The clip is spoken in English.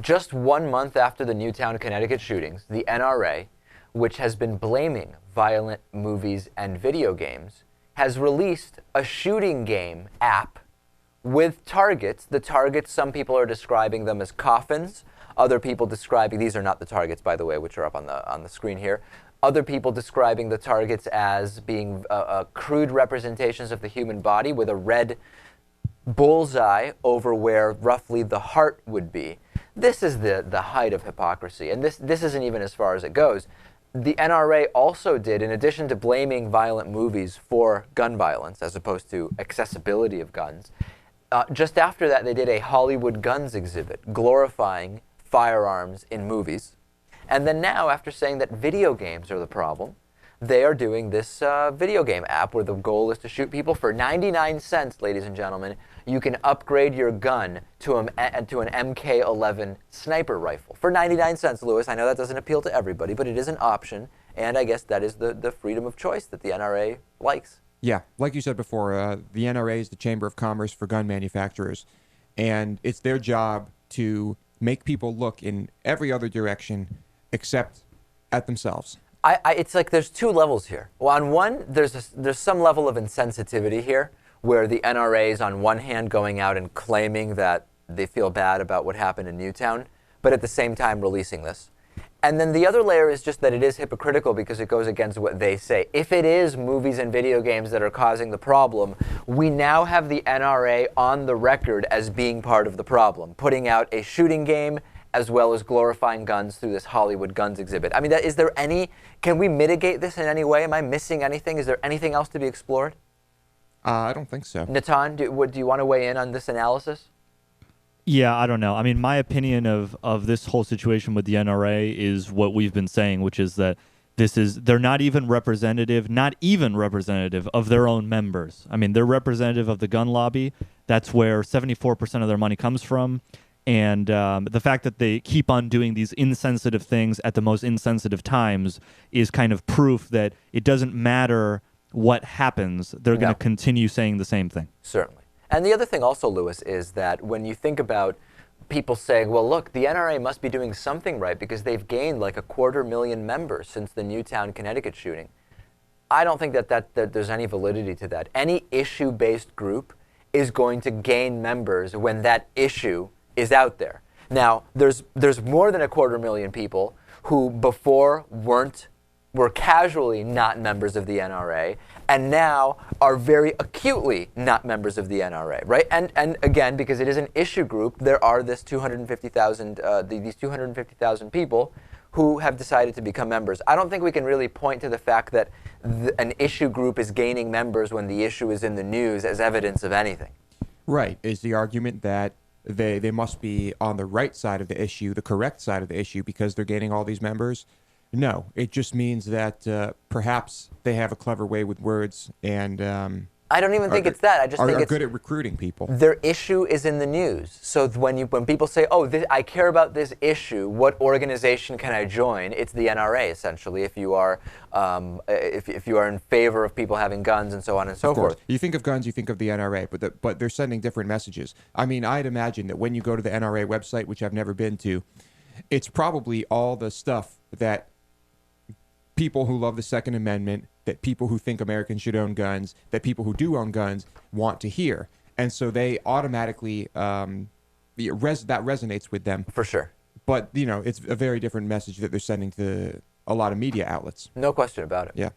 Just 1 month after the Newtown, Connecticut shootings, the NRA, which has been blaming violent movies and video games, has released a shooting game app with targets. The targets, some people are describing them as coffins. Other people describing, these are not the targets, by the way, which are up on the screen here. Other people describing the targets as being crude representations of the human body with a red bullseye over where roughly the heart would be. This is the height of hypocrisy, and this isn't even as far as it goes. The NRA also did, in addition to blaming violent movies for gun violence as opposed to accessibility of guns, just after that they did a Hollywood guns exhibit glorifying firearms in movies. And then now, after saying that video games are the problem, they are doing this video game app where the goal is to shoot people for 99 cents, ladies and gentlemen. You can upgrade your gun to an MK11 sniper rifle for 99 cents, Lewis. I know that doesn't appeal to everybody, but it is an option, and I guess that is the freedom of choice that the NRA likes. Yeah, like you said before, the NRA is the Chamber of Commerce for gun manufacturers, and it's their job to make people look in every other direction except at themselves. It's like there's two levels here. Well, on one, there's some level of insensitivity here, where the NRA is on one hand going out and claiming that they feel bad about what happened in Newtown, but at the same time releasing this. And then the other layer is just that it is hypocritical because it goes against what they say. If it is movies and video games that are causing the problem, we now have the NRA on the record as being part of the problem, putting out a shooting game as well as glorifying guns through this Hollywood guns exhibit. I mean, can we mitigate this in any way? Am I missing anything? Is there anything else to be explored? I don't think so. Natan, do you want to weigh in on this analysis? Yeah, I don't know. I mean, my opinion of this whole situation with the NRA is what we've been saying, which is that they're not even representative of their own members. I mean, they're representative of the gun lobby. That's where 74% of their money comes from. And the fact that they keep on doing these insensitive things at the most insensitive times is kind of proof that it doesn't matter what happens. They're going to continue saying the same thing. Certainly. And the other thing also, Lewis, is that when you think about people saying, well, look, the NRA must be doing something right because they've gained like 250,000 members since the Newtown, Connecticut shooting. I don't think that there's any validity to that. Any issue-based group is going to gain members when that issue is out there. Now, there's more than 250,000 people who before were casually not members of the NRA and now are very acutely not members of the NRA, right? And again, because it is an issue group, there are these 250,000 people who have decided to become members. I don't think we can really point to the fact that an issue group is gaining members when the issue is in the news as evidence of anything. Right. Is the argument that they must be on the right side of the issue, the correct side of the issue, because they're gaining all these members? No, it just means that perhaps they have a clever way with words and I don't even think it's that. I just think it's good at recruiting people. Their issue is in the news. So when people say, "Oh, I care about this issue. What organization can I join?" It's the NRA essentially. If you are if you are in favor of people having guns and so on and so forth. You think of guns, you think of the NRA, but they're sending different messages. I mean, I'd imagine that when you go to the NRA website, which I've never been to, it's probably all the stuff that people who love the Second Amendment, that people who think Americans should own guns, that people who do own guns want to hear. And so they automatically, that resonates with them. For sure. But, it's a very different message that they're sending to a lot of media outlets. No question about it. Yeah.